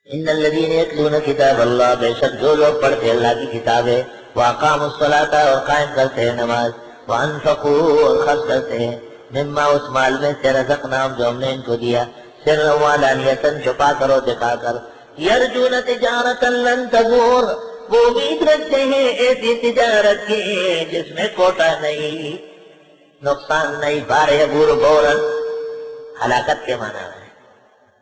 ان الذین یتلون کتاب اللہ، بے شک جو لوگ پڑھتے اللہ کی کتاب ہے، واقاموا الصلاۃ اور قائم کرتے ہیں نماز، وانفقوا اور خرچ کرتے ہیں، مما اس مال میں سے رزقناہم جو ہم نے ان کو دیا، سرا وعلانیۃ چھپا کر اور دکھا کر، یرجون تجارۃ لن تبور، وہ امید رکھتے ہیں ایسی تجارت کی جس میں کوٹا نہیں، نقصان نہیں، بار یبور بورن، ہلاکت کے معنی ہے،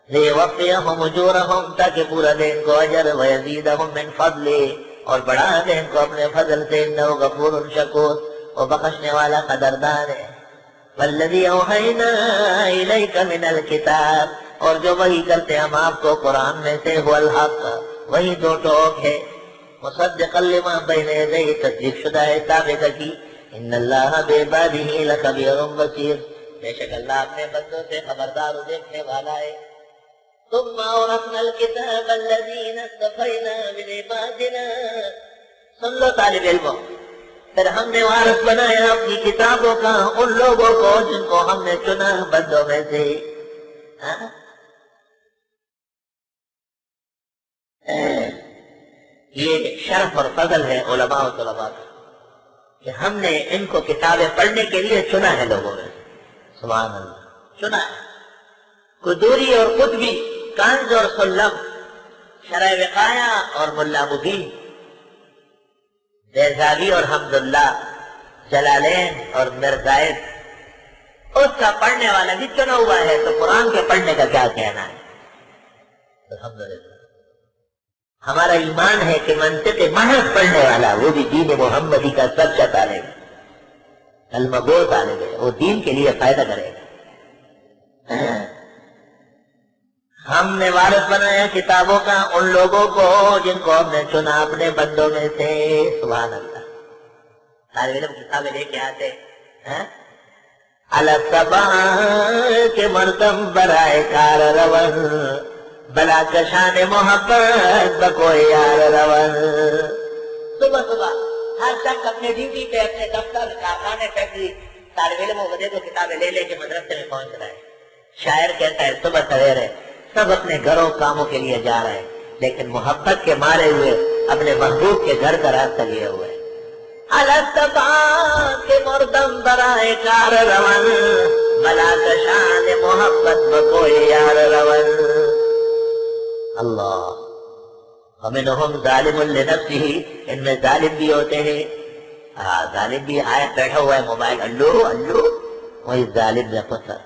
لیوفیہم اجورہم تاکہ پورا دے ان کو اجر، ویزیدہم من فضلہ اور بڑھا دے ان کو اپنے فضل سے، انہ غفور شکور، وہ بخشنے والا قدردان ہے۔ والذی اوحینا الیک من الکتاب، اور جو وحی کرتے ہم آپ کو قرآن میں سے، هو الحق، وہی دو ٹوک ہے، مصدقا لما بین یدیہ، تصدیق شدہ ہے سابقہ کی، ان اللہ بعبادہ لخبیر بصیر، بے شک اللہ اپنے بندوں سے خبردار و دیکھنے والا ہے۔ ثم اورثنا الكتاب الذین اصطفینا من عبادنا، سن لو طالب علموں، پھر ہم نے وارث بنایا اپنی کتابوں کا ان لوگوں کو جن کو ہم نے چنا بندوں میں سے۔ یہ شرف اور فضل ہے علماء و طلباء کا کہ ہم نے ان کو کتابیں پڑھنے کے لیے چنا ہے لوگوں میں، سبحان اللہ، چنا ہے۔ قدوری اور قطبی، کنز اور سلم، شرح وقایا اور ملا مبین، بیزاوی اور حمداللہ، جلالین اور مرزائد، اس کا پڑھنے والا بھی چنا ہوا ہے، تو قرآن کے پڑھنے کا کیا کہنا ہے؟ الحمدللہ ہمارا ایمان ہے کہ منطق محض پڑھنے والا، وہ بھی دین محمدی کا سچا طالب، کلمہ گو طالب ہے، وہ دین کے لیے فائدہ کرے گا۔ ہم نے وارث بنایا کتابوں کا ان لوگوں کو جن کو ہم نے چنا اپنے بندوں میں سے، سبحان اللہ۔ طالب علم کتابیں لے کے آتے الصبا کے مردم برائے کار رون، بلا کشان محبت بکوئی یار رون۔ صبح صبح ہر شخص اپنے ڈیوٹی پہ، اپنے دفتر، کارخانے، فیکٹری، طالب علموں کو دیکھو کتابیں لے لے کے مدرسے میں پہنچ رہا ہے۔ شاعر کہتا ہے صبح سویرے سب اپنے گھروں کاموں کے لیے جا رہے ہیں، لیکن محبت کے مارے ہوئے اپنے محبوب کے گھر کا راستہ لیے ہوئے ہیں۔ الصبا کے مردم برائے کار رون، بلا کشان محبت بکوئی یار رون۔ اللہ، ومنہم ظالم لنفسہ، ان میں ظالم بھی ہوتے ہیں، ظالم بھی آیا بیٹھا ہوا ہے موبائل، الو الو، وہی ظالم نے پتہ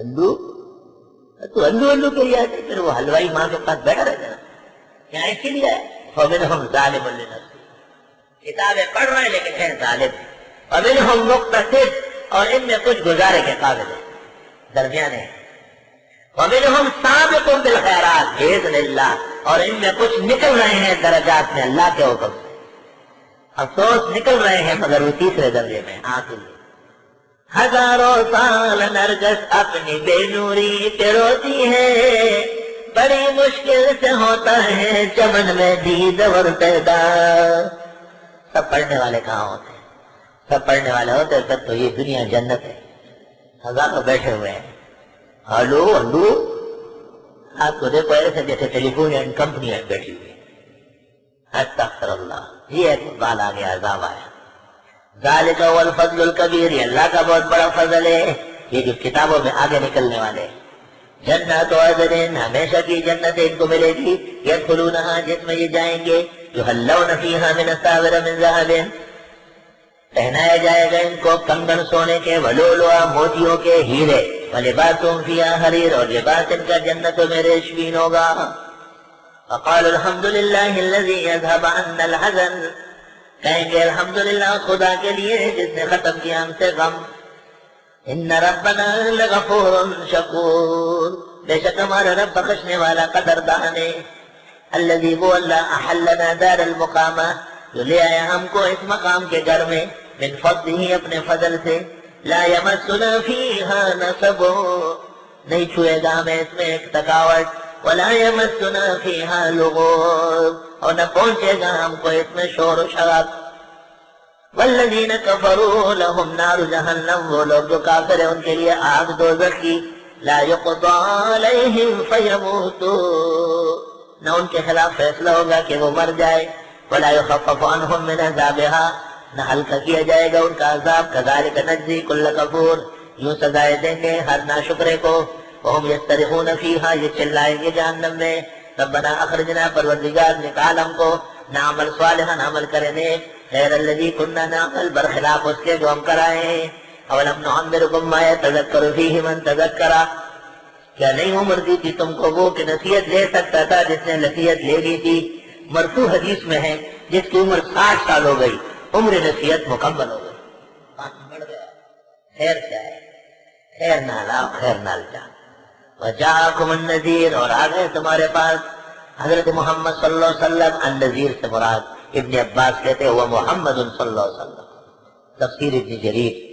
الو، تو الو الو کے لیے آتے، پھر وہ حلوائی ماں کے پاس بیٹھا رہتا ہے، یہاں اسی لیے ہے ومنہم ظالم لنفسہ، کتابیں پڑھ رہے ہیں لیکن ہے ظالم۔ ومنہم مقتصد، اور ان میں کچھ گزارے کے قابل ہے، درمیانے ہیں۔ ومنہم سابق بالخیرات باذن اللہ، اور ان میں کچھ نکل رہے ہیں درجات میں اللہ کے حکم سے، افسوس نکل رہے ہیں مگر وہ تیسرے درجے میں، آخر ہزاروں سال نرگس اپنی بے نوری پہ روتی ہے، بڑی مشکل سے ہوتا ہے چمن میں دید اور پیدا۔ سب پڑھنے والے کہاں ہوتے ہیں؟ سب پڑھنے والے ہوتے ہیں تب تو یہ دنیا جنت ہے۔ ہزاروں بیٹھے ہوئے ہیں، ہلو ہلو، آپ کو دیکھو ایسے جیسے ٹیلی فون کمپنیاں بیٹھی ہوئی، استغفر اللہ، یہ اقبال آ گیا، عذاب آیا۔ ذالک هو الفضل الکبیر، یہ اللہ کا بہت بڑا فضل ہے، یہ جو کتابوں میں آگے نکلنے والے۔ جنت عدن، ہمیشہ کی جنت ان کو ملے گی، یدخلونہا، جس میں یہ جائیں گے، یحلون فیہا من اساور من ذہب، پہنایا جائے گا ان کو کنگن سونے کے، ولؤلؤا، موتیوں کے، ہیرے، ولباسہم فیہا حریر، اور لباس ان کا جنتوں میں ریشمین ہوگا۔ وقالوا الحمدللہ الذی یذھب عنا الحزن، کہیں گے الحمدللہ خدا کے لیے جس نے ختم کیا ہم سے غم۔ ان ربنا لغفور شکور، بے شک ہمارا رب بخشنے والا قدردان ہے۔ الذی وہ اللہ احلنا دار المقامہ، جو لے آیا ہم کو اس مقام کے گھر میں، من فضلہ، اپنے فضل سے، لا یمسنا فیہا نصب، نہیں چھوئے گا ہمیں اس میں ایک تھکاوٹ، ولا یمسنا فیہا لغوب، اور نہ پہنچے گا ہم کو اس میں شور و شراب۔ والذین کفروا لہم نار جہنم، وہ لوگ جو کافر ہیں ان کے لیے آگ دوزخ کی، لا یقضی علیہم فیموتوا، نہ ان کے خلاف فیصلہ ہوگا کہ وہ مر جائے، ولا يخفف عنهم من عذابها، نہ ہلکا کیا جائے گا ان کا عذاب، كذلك نجزي كل كفور، یوں سزائے دیں گے ہر ناشکرے کو، وهم يسترخون فيها، یہ چلائیں گے جہنم میں، ربنا اخرجنا، پروردگار نکال ہم کو، نعمل صالحا، عمل کرنے، غیر الذی كنا نعمل، برخلاف اس کے جو ہم کرائے ہیں، اولم نعمرکم ما يتذکر فیہ من تذکر، کیا نہیں عمر دی تھی تم کو وہ کہ نصیحت لے سکتا تھا جس نے نصیحت لے لی تھی؟ مرفوع حدیث میں ہے جس کی عمر 60 سال ہو گئی عمر نصیحت مکمل ہو گئی، بڑھ گیا، خیر کیا ہے، خیر نہ لاؤ خیر نہ جا، وجاءکم النذیر، اور آ گئے تمہارے پاس حضرت محمد صلی اللہ علیہ وسلم، النذیر سے مراد ابن عباس کہتے ہیں وہ محمد صلی اللہ علیہ وسلم، تفسیر ابن جریر،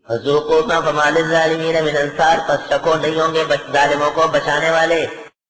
فذوقوا ما فما للظالمین من انصار، پس شکو نہیں ہوں گے ظالموں کو بچانے والے،